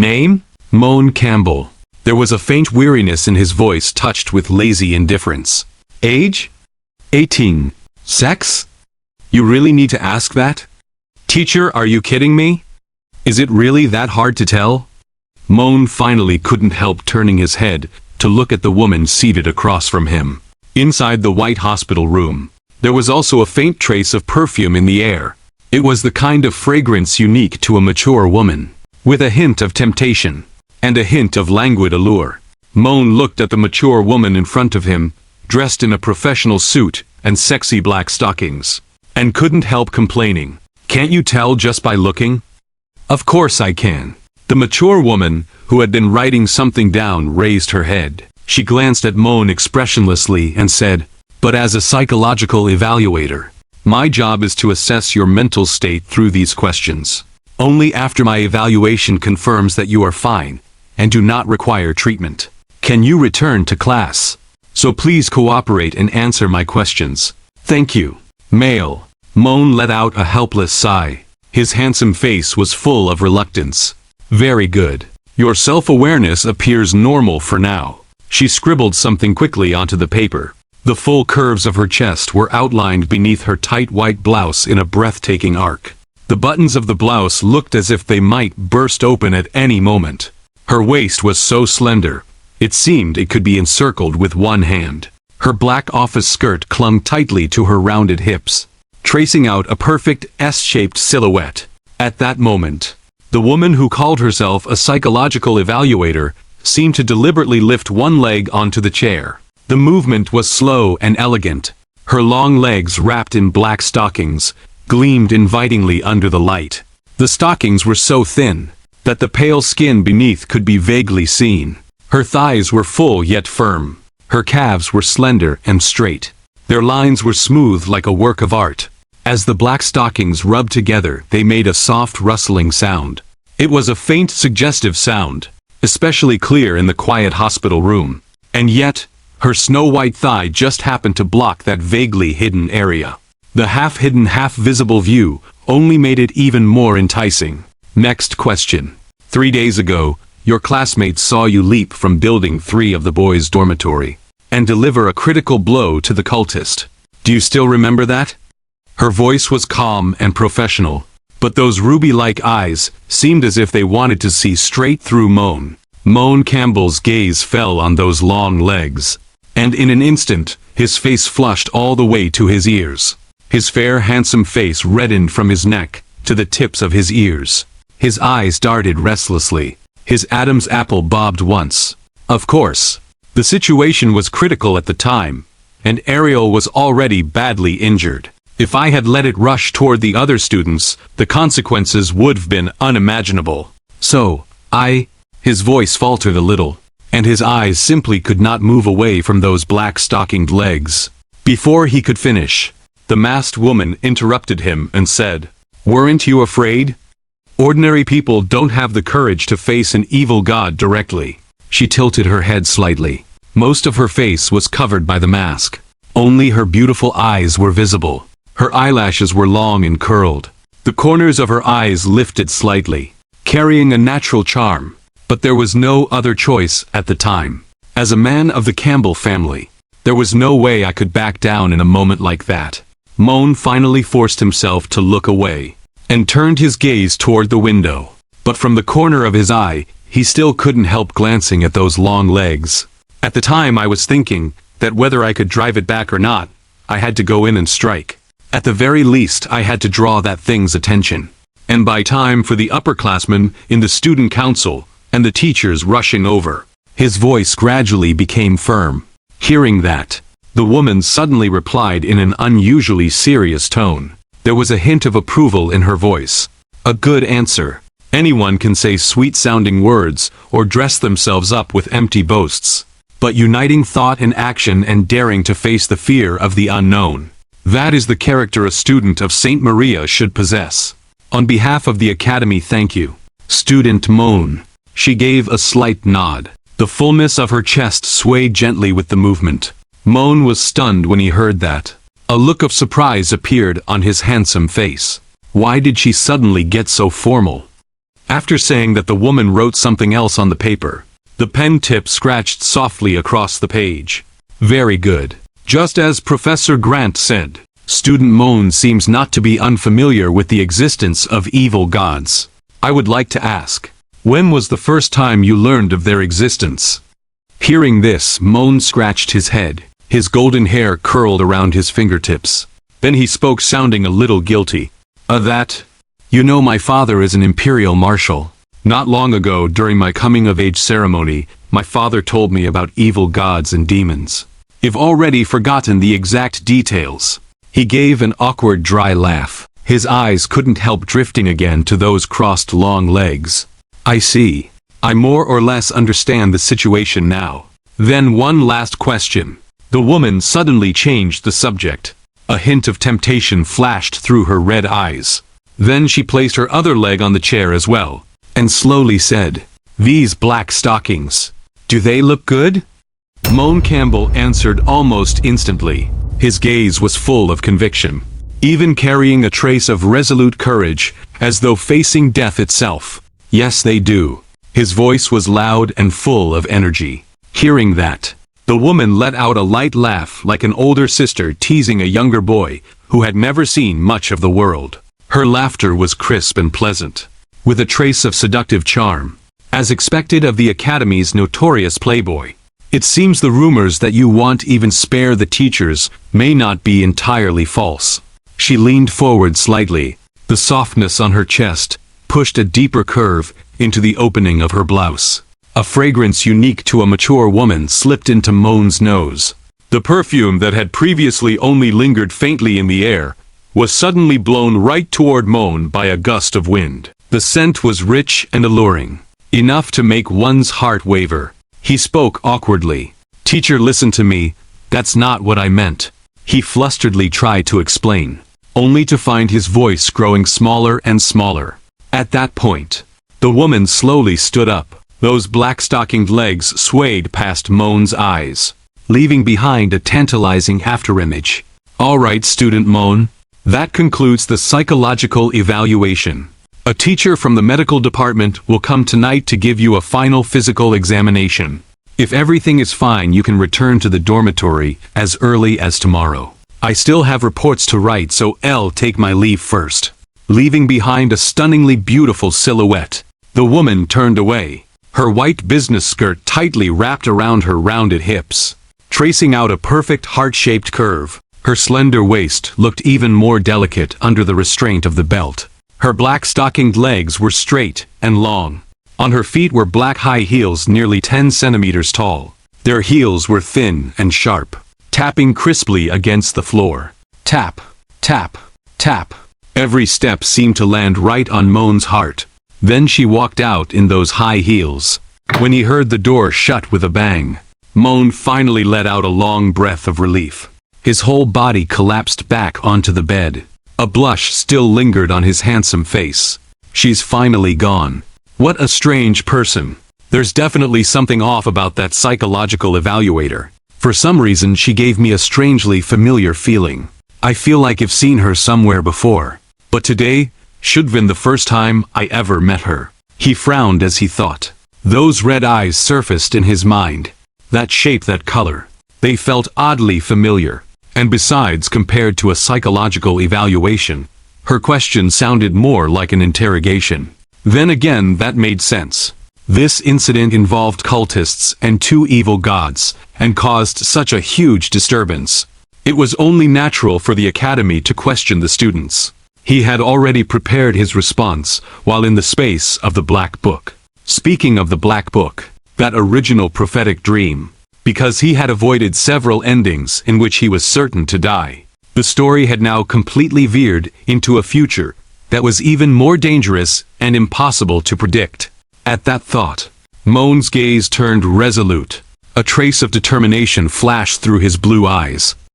Name? Moen Campbell. There was a faint weariness in his voice touched with lazy indifference. Age? 18. Sex? You really need to ask that? Teacher, are you kidding me? Is it really that hard to tell? Moen finally couldn't help turning his head to look at the woman seated across from him. Inside the white hospital room, there was also a faint trace of perfume in the air. It was the kind of fragrance unique to a mature woman, with a hint of temptation, and a hint of languid allure. Moen looked at the mature woman in front of him, dressed in a professional suit and sexy black stockings, and couldn't help complaining. Can't you tell just by looking? Of course I can. The mature woman, who had been writing something down, raised her head. She glanced at Moen expressionlessly and said, "But as a psychological evaluator, my job is to assess your mental state through these questions. Only after my evaluation confirms that you are fine and do not require treatment can you return to class. So please cooperate and answer my questions. Thank you." Male. Moen let out a helpless sigh. His handsome face was full of reluctance. Very good. Your self-awareness appears normal for now. She scribbled something quickly onto the paper. The full curves of her chest were outlined beneath her tight white blouse in a breathtaking arc. The buttons of the blouse looked as if they might burst open at any moment. Her waist was so slender, it seemed it could be encircled with one hand. Her black office skirt clung tightly to her rounded hips, tracing out a perfect S-shaped silhouette. At that moment, the woman who called herself a psychological evaluator seemed to deliberately lift one leg onto the chair. The movement was slow and elegant. Her long legs, wrapped in black stockings, gleamed invitingly under the light. The stockings were so thin that the pale skin beneath could be vaguely seen. Her thighs were full yet firm. Her calves were slender and straight. Their lines were smooth like a work of art. As the black stockings rubbed together, they made a soft rustling sound. It was a faint, suggestive sound, especially clear in the quiet hospital room. And yet, her snow-white thigh just happened to block that vaguely hidden area. The half-hidden, half-visible view only made it even more enticing. Next question. 3 days ago, your classmates saw you leap from Building 3 of the boys' dormitory and deliver a critical blow to the cultist. Do you still remember that? Her voice was calm and professional, but those ruby-like eyes seemed as if they wanted to see straight through Moen. Moen Campbell's gaze fell on those long legs, and in an instant, his face flushed all the way to his ears. His fair, handsome face reddened from his neck to the tips of his ears. His eyes darted restlessly. His Adam's apple bobbed once. Of course, the situation was critical at the time, and Ariel was already badly injured. If I had let it rush toward the other students, the consequences would have been unimaginable. So, His voice faltered a little, and his eyes simply could not move away from those black-stockinged legs. Before he could finish, the masked woman interrupted him and said, "Weren't you afraid? Ordinary people don't have the courage to face an evil god directly." She tilted her head slightly. Most of her face was covered by the mask. Only her beautiful eyes were visible. Her eyelashes were long and curled. The corners of her eyes lifted slightly, carrying a natural charm. But there was no other choice at the time. As a man of the Campbell family, there was no way I could back down in a moment like that. Moen finally forced himself to look away, and turned his gaze toward the window. But from the corner of his eye, he still couldn't help glancing at those long legs. At the time I was thinking that whether I could drive it back or not, I had to go in and strike. At the very least, I had to draw that thing's attention. And by time for the upperclassmen in the student council, and the teachers rushing over. His voice gradually became firm. Hearing that, the woman suddenly replied in an unusually serious tone. There was a hint of approval in her voice. A good answer. Anyone can say sweet-sounding words or dress themselves up with empty boasts. But uniting thought and action and daring to face the fear of the unknown, that is the character a student of St. Maria should possess. On behalf of the Academy, thank you. Student Moen. She gave a slight nod. The fullness of her chest swayed gently with the movement. Moen was stunned when he heard that. A look of surprise appeared on his handsome face. Why did she suddenly get so formal? After saying that, the woman wrote something else on the paper. The pen tip scratched softly across the page. Very good. Just as Professor Grant said, student Moen seems not to be unfamiliar with the existence of evil gods. I would like to ask, when was the first time you learned of their existence? Hearing this, Moen scratched his head. His golden hair curled around his fingertips. Then he spoke, sounding a little guilty. That? You know, my father is an imperial marshal. Not long ago, during my coming-of-age ceremony, my father told me about evil gods and demons. I've already forgotten the exact details. He gave an awkward, dry laugh. His eyes couldn't help drifting again to those crossed long legs. I see. I more or less understand the situation now. Then one last question. The woman suddenly changed the subject. A hint of temptation flashed through her red eyes. Then she placed her other leg on the chair as well, and slowly said, "These black stockings. Do they look good?" Moen Campbell answered almost instantly. His gaze was full of conviction, even carrying a trace of resolute courage, as though facing death itself. "Yes, they do." His voice was loud and full of energy. Hearing that, the woman let out a light laugh, like an older sister teasing a younger boy who had never seen much of the world. Her laughter was crisp and pleasant, with a trace of seductive charm, as expected of the Academy's notorious playboy. "It seems the rumors that you won't even spare the teachers may not be entirely false." She leaned forward slightly. The softness on her chest pushed a deeper curve into the opening of her blouse. A fragrance unique to a mature woman slipped into Moen's nose. The perfume that had previously only lingered faintly in the air was suddenly blown right toward Moen by a gust of wind. The scent was rich and alluring, enough to make one's heart waver. He spoke awkwardly. "Teacher, listen to me. That's not what I meant." He flusteredly tried to explain, only to find his voice growing smaller and smaller. At that point, the woman slowly stood up. Those black-stockinged legs swayed past Moen's eyes, leaving behind a tantalizing afterimage. "All right, student Moen. That concludes the psychological evaluation. A teacher from the medical department will come tonight to give you a final physical examination. If everything is fine, you can return to the dormitory as early as tomorrow. I still have reports to write, so I'll take my leave first." Leaving behind a stunningly beautiful silhouette, the woman turned away, her white business skirt tightly wrapped around her rounded hips, tracing out a perfect heart-shaped curve. Her slender waist looked even more delicate under the restraint of the belt. Her black-stockinged legs were straight and long. On her feet were black high heels nearly 10 centimeters tall. Their heels were thin and sharp, tapping crisply against the floor. Tap, tap, tap. Every step seemed to land right on Moen's heart. Then she walked out in those high heels. When he heard the door shut with a bang, Moen finally let out a long breath of relief. His whole body collapsed back onto the bed. A blush still lingered on his handsome face. "She's finally gone. What a strange person. There's definitely something off about that psychological evaluator. For some reason she gave me a strangely familiar feeling. I feel like I've seen her somewhere before. But today should been the first time I ever met her." He frowned as he thought. Those red eyes surfaced in his mind. That shape, that color. They felt oddly familiar. And besides, compared to a psychological evaluation, her question sounded more like an interrogation. Then again, that made sense. This incident involved cultists and 2 evil gods, and caused such a huge disturbance. It was only natural for the Academy to question the students. He had already prepared his response while in the space of the Black Book. Speaking of the Black Book, that original prophetic dream, because he had avoided several endings in which he was certain to die, the story had now completely veered into a future that was even more dangerous and impossible to predict. At that thought, Moen's gaze turned resolute. A trace of determination flashed through his blue eyes.